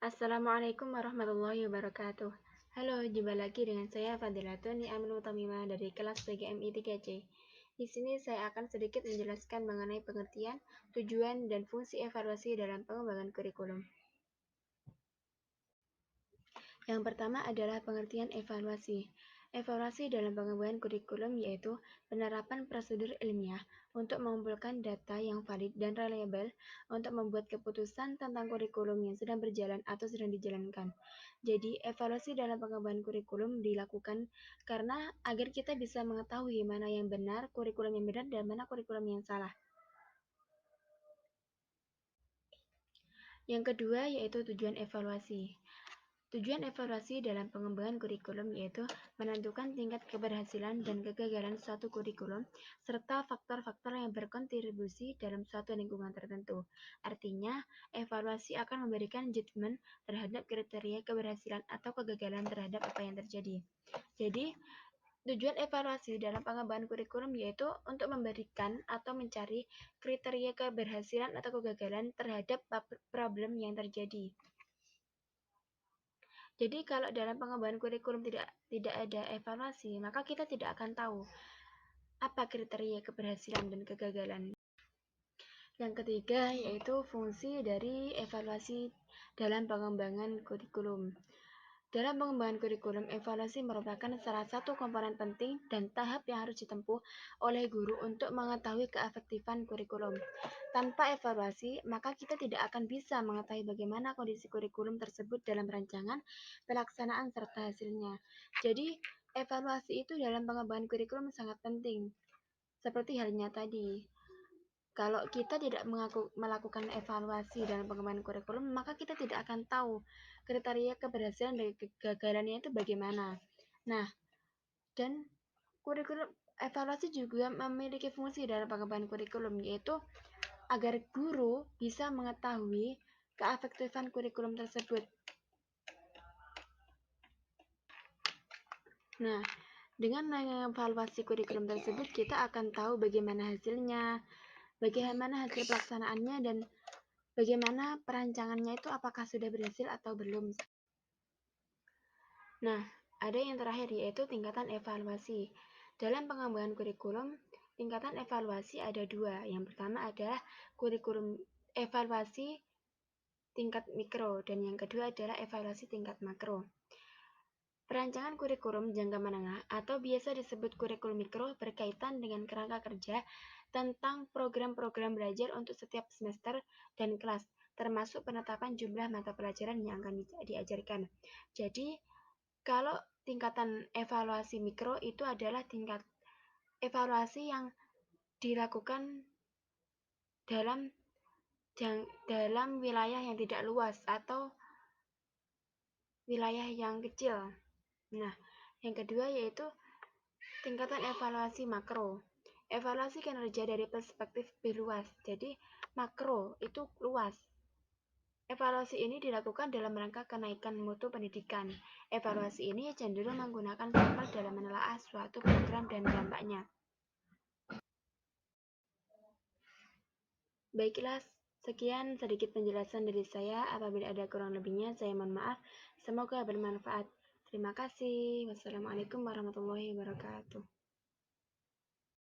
Assalamualaikum warahmatullahi wabarakatuh. Halo, jumpa lagi dengan saya Fadilatun Ni'amul Utamimah dari kelas PGMI 3C. Di sini saya akan sedikit menjelaskan mengenai pengertian, tujuan, dan fungsi evaluasi dalam pengembangan kurikulum. Yang pertama adalah pengertian evaluasi. Evaluasi dalam pengembangan kurikulum yaitu penerapan prosedur ilmiah untuk mengumpulkan data yang valid dan reliable untuk membuat keputusan tentang kurikulum yang sedang berjalan atau sedang dijalankan. Jadi, evaluasi dalam pengembangan kurikulum dilakukan karena agar kita bisa mengetahui mana yang benar, kurikulum yang benar, dan mana kurikulum yang salah. Yang kedua yaitu tujuan evaluasi. Tujuan evaluasi dalam pengembangan kurikulum yaitu menentukan tingkat keberhasilan dan kegagalan suatu kurikulum serta faktor-faktor yang berkontribusi dalam suatu lingkungan tertentu. Artinya, evaluasi akan memberikan judgement terhadap kriteria keberhasilan atau kegagalan terhadap apa yang terjadi. Jadi, tujuan evaluasi dalam pengembangan kurikulum yaitu untuk memberikan atau mencari kriteria keberhasilan atau kegagalan terhadap problem yang terjadi. Jadi kalau dalam pengembangan kurikulum tidak ada evaluasi, maka kita tidak akan tahu apa kriteria keberhasilan dan kegagalan. Yang ketiga yaitu fungsi dari evaluasi dalam pengembangan kurikulum. Dalam pengembangan kurikulum, evaluasi merupakan salah satu komponen penting dan tahap yang harus ditempuh oleh guru untuk mengetahui keefektifan kurikulum. Tanpa evaluasi, maka kita tidak akan bisa mengetahui bagaimana kondisi kurikulum tersebut dalam rancangan, pelaksanaan, serta hasilnya. Jadi, evaluasi itu dalam pengembangan kurikulum sangat penting. Seperti halnya tadi, kalau kita tidak melakukan evaluasi dalam pengembangan kurikulum, maka kita tidak akan tahu kriteria keberhasilan dan kegagalannya itu bagaimana. Nah, dan kurikulum evaluasi juga memiliki fungsi dalam pengembangan kurikulum, yaitu agar guru bisa mengetahui keefektifan kurikulum tersebut. Nah, dengan mengevaluasi kurikulum tersebut, kita akan tahu bagaimana hasilnya, bagaimana hasil pelaksanaannya, dan bagaimana perancangannya itu apakah sudah berhasil atau belum. Nah, ada yang terakhir yaitu tingkatan evaluasi. Dalam pengembangan kurikulum, tingkatan evaluasi ada dua. Yang pertama adalah kurikulum evaluasi tingkat mikro, dan yang kedua adalah evaluasi tingkat makro. Perancangan kurikulum jangka menengah atau biasa disebut kurikulum mikro berkaitan dengan kerangka kerja tentang program-program belajar untuk setiap semester dan kelas, termasuk penetapan jumlah mata pelajaran yang akan diajarkan. Jadi, kalau tingkatan evaluasi mikro itu adalah tingkat evaluasi yang dilakukan dalam wilayah yang tidak luas atau wilayah yang kecil. Nah, yang kedua yaitu tingkatan evaluasi makro. Evaluasi kinerja dari perspektif lebih luas. Jadi, makro itu luas. Evaluasi ini dilakukan dalam rangka kenaikan mutu pendidikan. Evaluasi ini cenderung menggunakan sampel dalam menelaah suatu program dan dampaknya. Baiklah, sekian sedikit penjelasan dari saya. Apabila ada kurang lebihnya, saya mohon maaf. Semoga bermanfaat. Terima kasih. Wassalamualaikum warahmatullahi wabarakatuh.